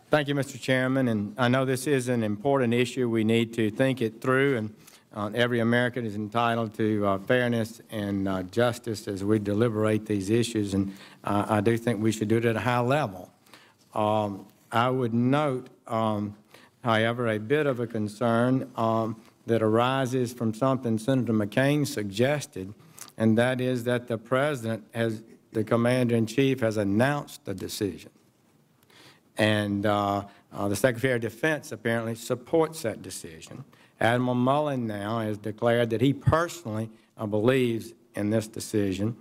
Thank you, Mr. Chairman. And I know this is an important issue. We need to think it through, and every American is entitled to fairness and justice as we deliberate these issues. And I do think we should do it at a high level. I would note, however, a bit of a concern that arises from something Senator McCain suggested, and that is that the President, the Commander-in-Chief, has announced the decision. And the Secretary of Defense apparently supports that decision. Admiral Mullen now has declared that he personally believes in this decision.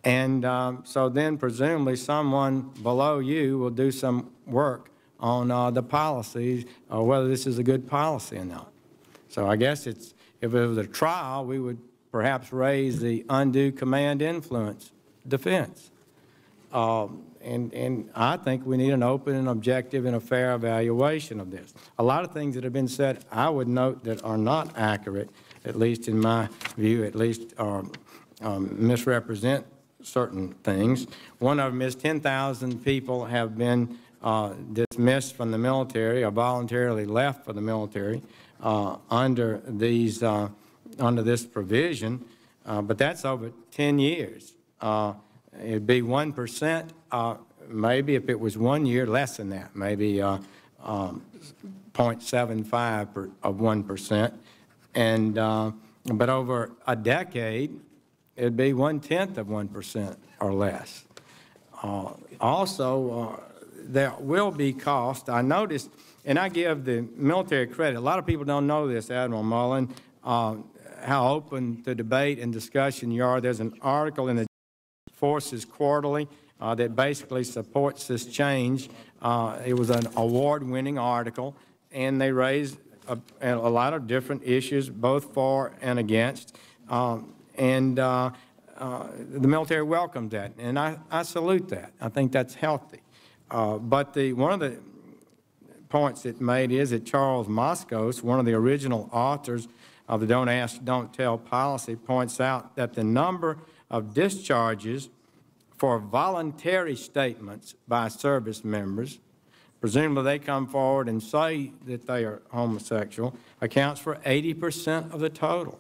And so then presumably someone below you will do some work on the policies, whether this is a good policy or not. So I guess if it was a trial, we would perhaps raise the undue command influence defense. And I think we need an open and objective and a fair evaluation of this. A lot of things that have been said, I would note, that are not accurate, at least in my view, at least misrepresent certain things. One of them is 10,000 people have been dismissed from the military or voluntarily left for the military under this provision, but that's over 10 years. It'd be 1%, maybe if it was 1 year, less than that, maybe 0.75 of 1%, and but over a decade, it'd be 1/10 of 1% or less. Also, there will be cost. I noticed, and I give the military credit. A lot of people don't know this, Admiral Mullen, how open to debate and discussion you are. There's an article in the Forces Quarterly that basically supports this change. It was an award-winning article, and they raised a lot of different issues, both for and against. The military welcomed that, and I salute that. I think that's healthy. But one of the points it made is that Charles Moskos, one of the original authors of the Don't Ask, Don't Tell policy, points out that the number of discharges for voluntary statements by service members, presumably they come forward and say that they are homosexual, accounts for 80% of the total.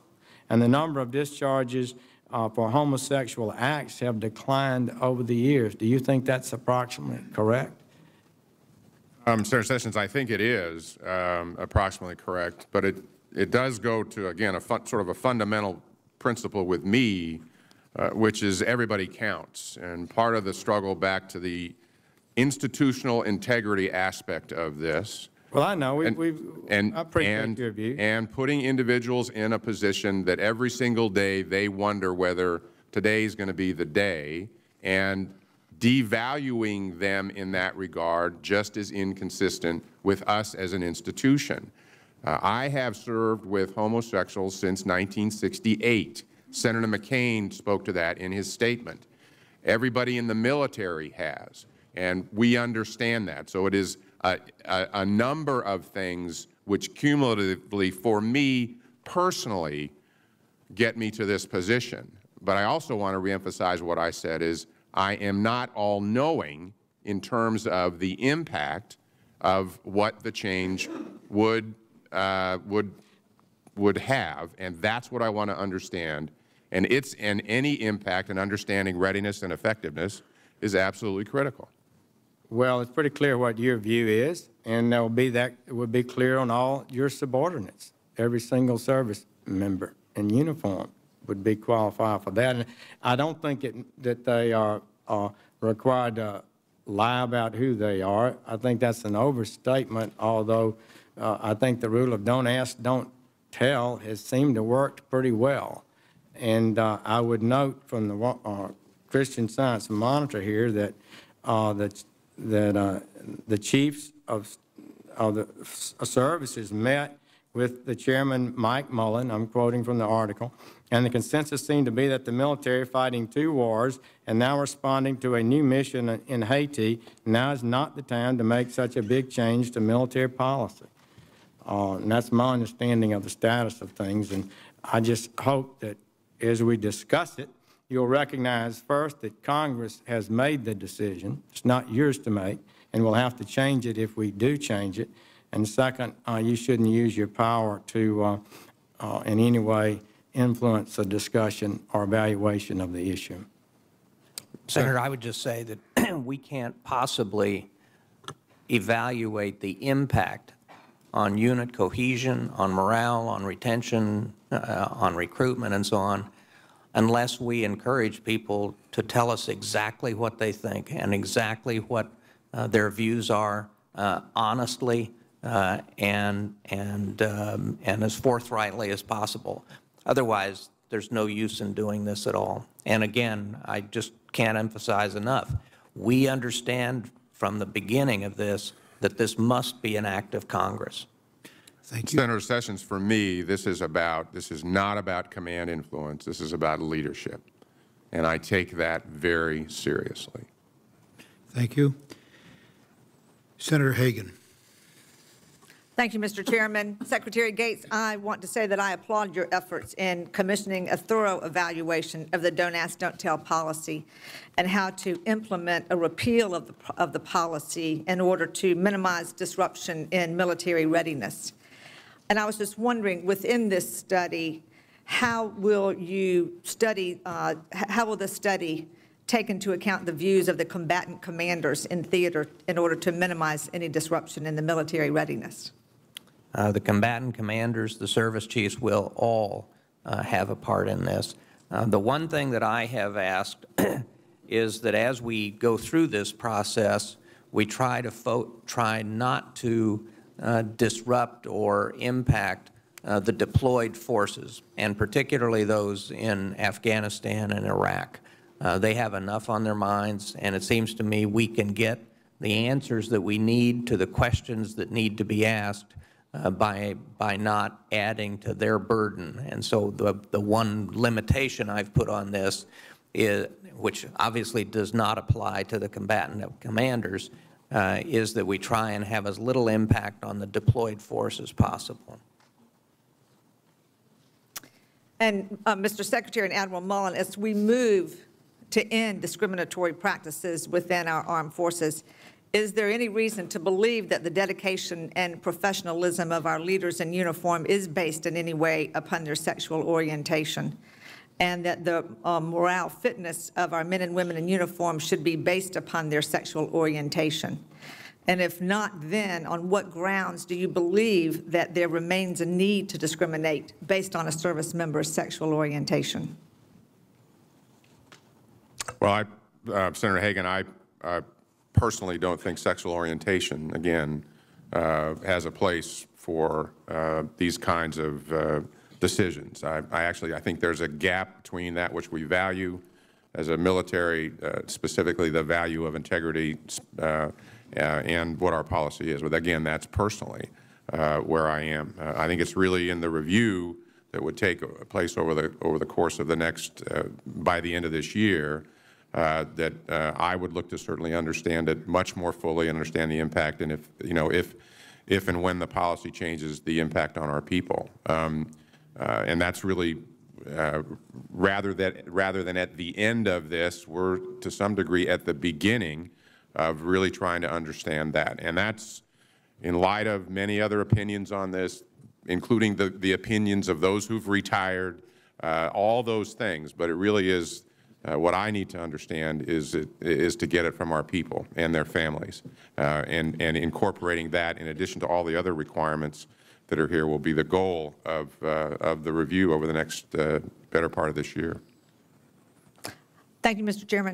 And the number of discharges for homosexual acts have declined over the years. Do you think that's approximately correct? Senator Sessions, I think it is approximately correct, but it does go to, again, sort of a fundamental principle with me, which is everybody counts. And part of the struggle back to the institutional integrity aspect of this. Well, I know. I appreciate your view. And putting individuals in a position that every single day they wonder whether today is going to be the day, and devaluing them in that regard just is inconsistent with us as an institution. I have served with homosexuals since 1968. Senator McCain spoke to that in his statement. Everybody in the military has, and we understand that. So it is a number of things which cumulatively, for me personally, get me to this position. But I also want to reemphasize what I said is I am not all-knowing in terms of the impact of what the change would have, and that's what I want to understand. And any impact and understanding readiness and effectiveness is absolutely critical. Well, it's pretty clear what your view is, and it would be clear on all your subordinates. Every single service member in uniform would be qualified for that. And I don't think that they are required to lie about who they are. I think that's an overstatement, although I think the rule of don't ask, don't tell has seemed to work pretty well. And I would note from the Christian Science Monitor here that the chiefs of the services met with the chairman, Mike Mullen, I'm quoting from the article, and the consensus seemed to be that the military fighting 2 wars and now responding to a new mission in Haiti, now is not the time to make such a big change to military policy. And that's my understanding of the status of things, and I just hope that as we discuss it, you'll recognize first that Congress has made the decision. It's not yours to make. and we'll have to change it if we do change it. And second, you shouldn't use your power to in any way influence a discussion or evaluation of the issue. Senator, I would just say that we can't possibly evaluate the impact on unit cohesion, on morale, on retention, on recruitment, and so on, unless we encourage people to tell us exactly what they think and exactly what their views are honestly and as forthrightly as possible. Otherwise, there's no use in doing this at all. And again, I just can't emphasize enough, we understand from the beginning of this that this must be an act of Congress. Thank you. Senator Sessions, for me, this is not about command influence. This is about leadership. And I take that very seriously. Thank you. Senator Hagan. Thank you, Mr. Chairman. Secretary Gates, I want to say that I applaud your efforts in commissioning a thorough evaluation of the Don't Ask, Don't Tell policy and how to implement a repeal of the policy in order to minimize disruption in military readiness. And I was just wondering, within this study, how will you study, how will this study take into account the views of the combatant commanders in theater in order to minimize any disruption in the military readiness? The combatant commanders, the service chiefs will all have a part in this. The one thing that I have asked is that as we go through this process, we try not to disrupt or impact the deployed forces, and particularly those in Afghanistan and Iraq. They have enough on their minds, and it seems to me we can get the answers that we need to the questions that need to be asked by not adding to their burden. And so the one limitation I've put on this, is, which obviously does not apply to the combatant commanders, is that we try and have as little impact on the deployed force as possible. And Mr. Secretary and Admiral Mullen, as we move to end discriminatory practices within our armed forces, is there any reason to believe that the dedication and professionalism of our leaders in uniform is based in any way upon their sexual orientation, and that the morale fitness of our men and women in uniform should be based upon their sexual orientation? And if not, then on what grounds do you believe that there remains a need to discriminate based on a service member's sexual orientation? Well, Senator Hagan, I personally don't think sexual orientation, again, has a place for these kinds of decisions. I think there's a gap between that which we value as a military, specifically the value of integrity, and what our policy is. But again, that's personally where I am. I think it's really in the review that would take place over the course of the next, by the end of this year, that I would look to certainly understand it much more fully, understand the impact, and if and when the policy changes, the impact on our people. And that's really rather than at the end of this, we're to some degree at the beginning of really trying to understand that. And that's in light of many other opinions on this, including the opinions of those who've retired, all those things. But it really is what I need to understand is to get it from our people and their families, and incorporating that in addition to all the other requirements that are here will be the goal of the review over the next better part of this year. Thank you, Mr. Chairman.